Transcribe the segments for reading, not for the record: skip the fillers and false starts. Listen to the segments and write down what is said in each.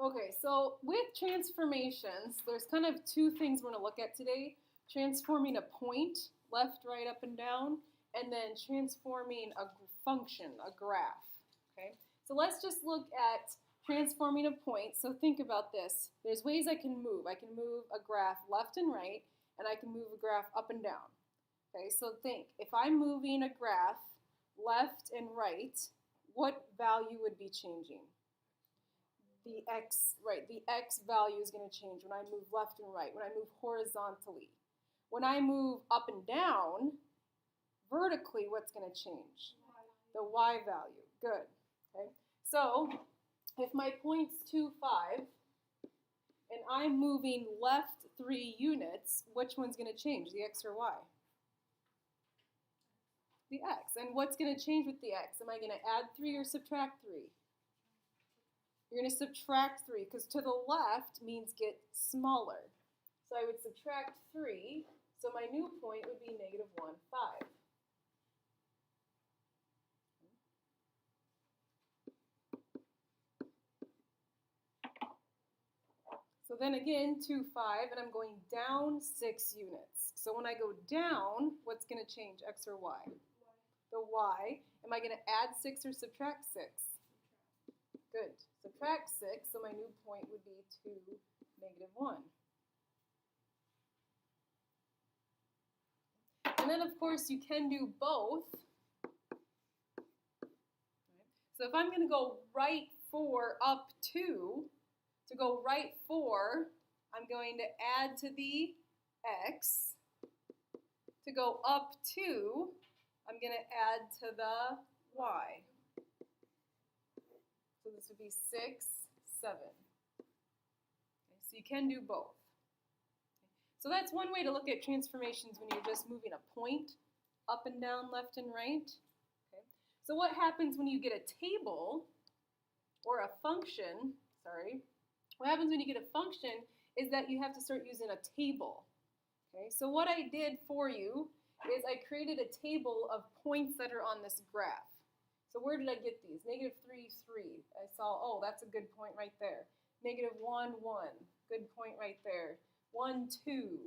Okay, so with transformations, there's kind of two things we're going to look at today. Transforming a point, left, right, up, and down, and then transforming a function, a graph. Okay, so let's just look at transforming a point. So think about this. There's ways I can move. I can move a graph left and right, and I can move a graph up and down. Okay, so think, if I'm moving a graph left and right, what value would be changing? The x, right, the x value is going to change when I move left and right, when I move horizontally. When I move up and down, vertically, what's going to change? The y value. Good. Okay. So if my point's 2, 5, and I'm moving left 3 units, which one's going to change, the x or y? The x. And what's going to change with the x? Am I going to add 3 or subtract 3? You're going to subtract 3 because to the left means get smaller. So I would subtract 3. So my new point would be negative 1, 5. So then again, 2, 5, and I'm going down 6 units. So when I go down, what's going to change, x or y? The y. Am I going to add 6 or subtract 6? Good. Subtract 6, so my new point would be 2, negative 1. And then, of course, you can do both. So if I'm going to go right 4 up 2, to go right 4, I'm going to add to the x. To go up 2, I'm going to add to the y. So this would be 6, 7. Okay, so you can do both. So that's one way to look at transformations when you're just moving a point up and down, left and right. Okay. So what happens when you get a table or a function, what happens when you get a function is that you have to start using a table. Okay. So what I did for you is I created a table of points that are on this graph. So where did I get these? Negative 3, 3. I saw, oh, that's a good point right there. Negative 1, 1. Good point right there. 1, 2,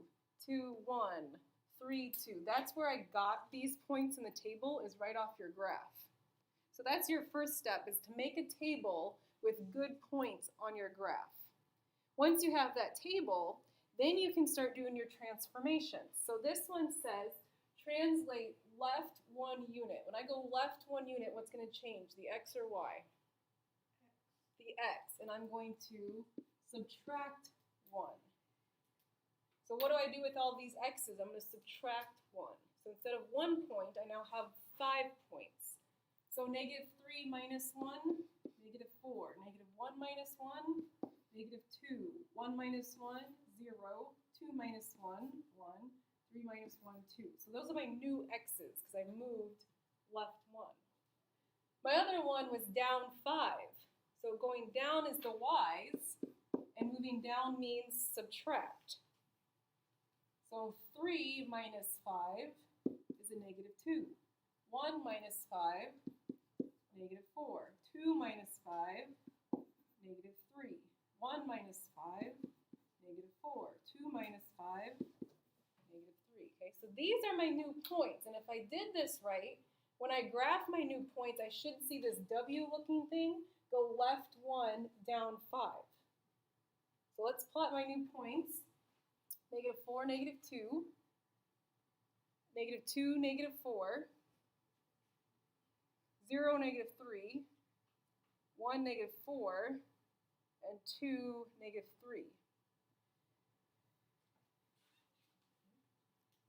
2, 1, 3, 2. That's where I got these points in the table, is right off your graph. So that's your first step, is to make a table with good points on your graph. Once you have that table, then you can start doing your transformations. So this one says, translate left 1 unit. When I go left 1 unit, what's going to change, the x or y? The x, and I'm going to subtract 1. So what do I do with all these x's? I'm going to subtract 1. So instead of 1 point, I now have 5 points. So negative 3 minus 1, negative 4. Negative 1 minus 1, negative 2. 1 minus 1, 0. 2 minus 1, 1. 3 minus 1, 2. So those are my new x's because I moved left 1. My other one was down 5. So going down is the y's, and moving down means subtract. So 3 minus 5 is a negative 2. 1 minus 5, negative 4. 2 minus 5, negative 3. 1 minus 5, negative 4. 2 minus 5, negative 3. Okay, so these are my new points. And if I did this right, when I graph my new points, I should see this W-looking thing go left 1, down 5. So let's plot my new points. Negative 4, negative 2. Negative 2, negative 4. 0, negative 3. 1, negative 4. And 2, negative 3.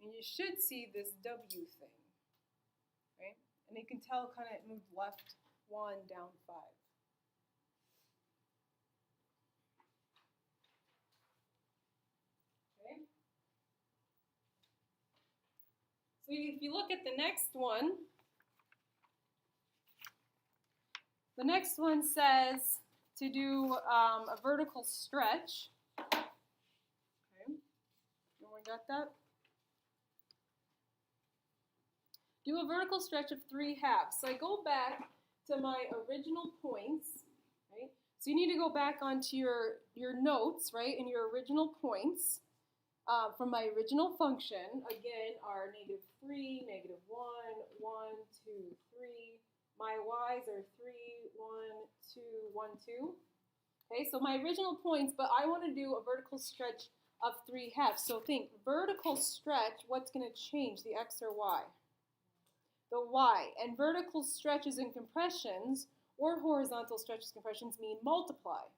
And you should see this W thing, right? And you can tell kind of it moved left 1, down 5. Okay? So if you look at the next one says to do a vertical stretch. Okay, everyone got that? Do a vertical stretch of 3 halves. So I go back to my original points, right? So you need to go back onto your notes, right, and your original points from my original function. Again, are -3, -1, 1, 2, 3. My y's are 3, 1, 2, 1, 2. Okay, so my original points, but I want to do a vertical stretch of 3/2. So think, vertical stretch, what's going to change, the x or y? The y. And vertical stretches and compressions, or horizontal stretches and compressions, mean multiply.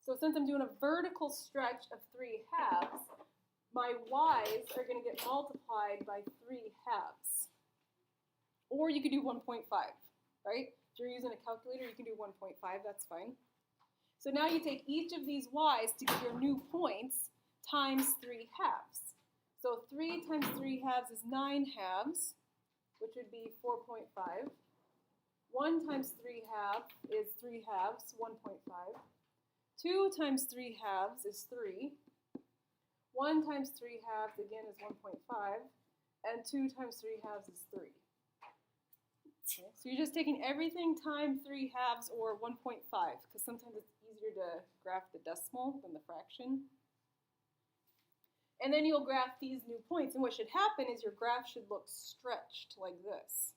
So since I'm doing a vertical stretch of 3/2, my y's are going to get multiplied by 3/2. Or you could do 1.5, right? If you're using a calculator, you can do 1.5, that's fine. So now you take each of these y's to get your new points times 3/2. So 3 times 3/2 is 9/2, which would be 4.5. 1 times 3/2 is 3/2, 1.5. 2 times 3/2 is 3. 1 times 3/2 again is 1.5. And 2 times 3/2 is 3. Okay, so you're just taking everything times 3/2 or 1.5, because sometimes it's easier to graph the decimal than the fraction. And then you'll graph these new points. And what should happen is your graph should look stretched like this.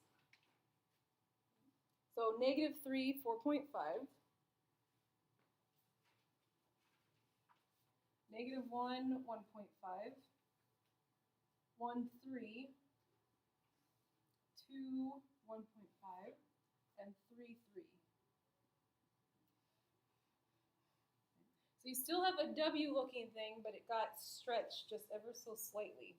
So -3, 4.5. -1, 1.5. 1, 3. 2, 1.5. And 3, 3. So you still have a W looking thing, but it got stretched just ever so slightly.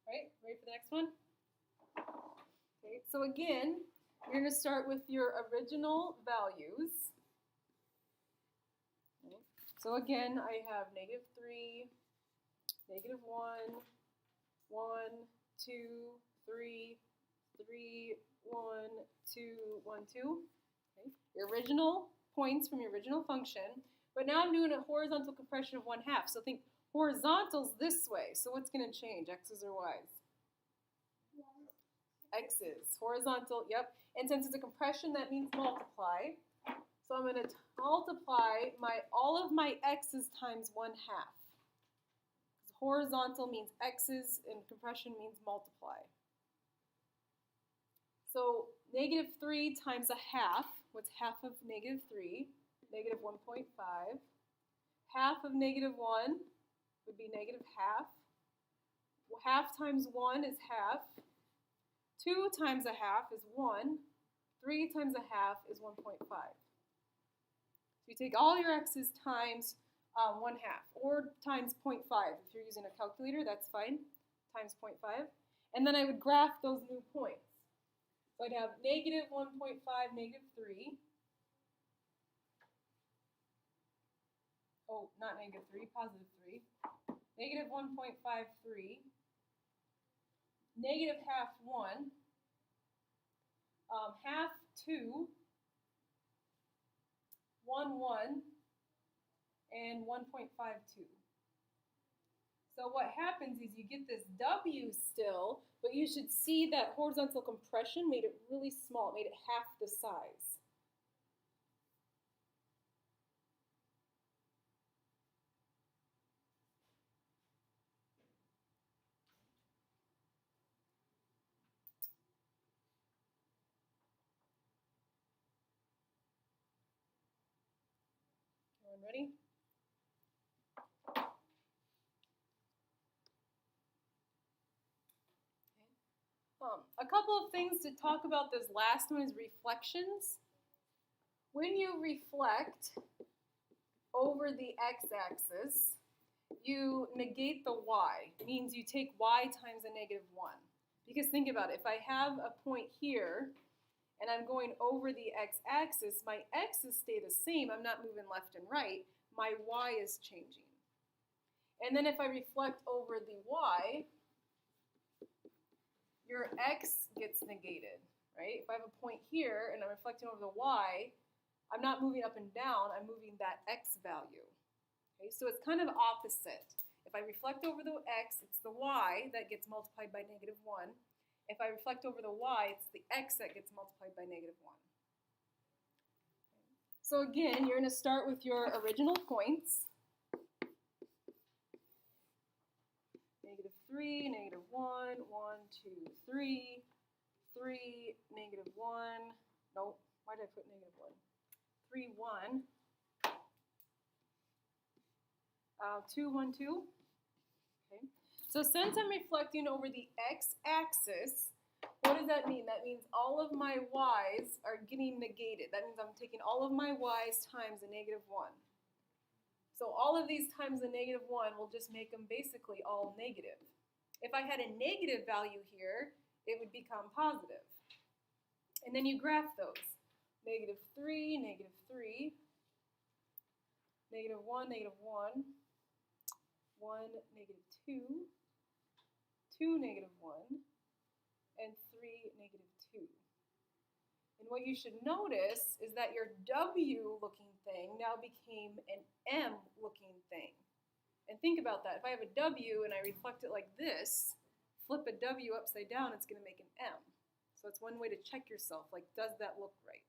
Right, ready for the next one? Okay, so again, you're going to start with your original values. Okay. So again, I have -3, -1, 1, 2, 3, 3, 1, 2, 1, 2. Okay. Your original points from your original function. But now I'm doing a horizontal compression of 1/2. So think horizontal's this way. So what's going to change, x's or y's? X's. Horizontal, yep. And since it's a compression, that means multiply. So I'm going to multiply all of my x's times 1/2. Horizontal means x's and compression means multiply. So -3 times 1/2. What's half of -3? -1.5. Half of -1 would be -1/2. Half times 1 is half. 2 times 1/2 is 1. 3 times 1/2 is 1.5. So you take all your x's times 1/2, or times 0.5. If you're using a calculator, that's fine, times 0.5. And then I would graph those new points. So I'd have -1.5, -3. Oh, not -3, +3. -1.53. -1/2, 1. 1/2, 2. 1, 1. And 1.52. So what happens is you get this W still, but you should see that horizontal compression made it really small. It made it half the size. Everyone ready? A couple of things to talk about this last one is reflections. When you reflect over the x-axis, you negate the y. It means you take y times a negative 1. Because think about it, if I have a point here and I'm going over the x-axis, my x's stay the same. I'm not moving left and right. My y is changing. And then if I reflect over the y, your x gets negated, right? If I have a point here and I'm reflecting over the y, I'm not moving up and down, I'm moving that x value. Okay, so it's kind of opposite. If I reflect over the x, it's the y that gets multiplied by negative 1. If I reflect over the y, it's the x that gets multiplied by negative 1. So again, you're going to start with your original points. Negative 3, negative 1, 1, 2, 3, 3, negative 1. Nope, why did I put negative 1? 3, 1. 2, 1, 2. Okay. So since I'm reflecting over the x-axis, what does that mean? That means all of my y's are getting negated. That means I'm taking all of my y's times a negative 1. So all of these times a negative 1 will just make them basically all negative. If I had a negative value here, it would become positive. And then you graph those. Negative 3, negative 3, negative 1, negative 1, 1, negative 2, 2, negative 1, and 3, negative 2. And what you should notice is that your W-looking thing now became an M-looking thing. And think about that. If I have a W and I reflect it like this, flip a W upside down, it's going to make an M. So it's one way to check yourself, like, does that look right?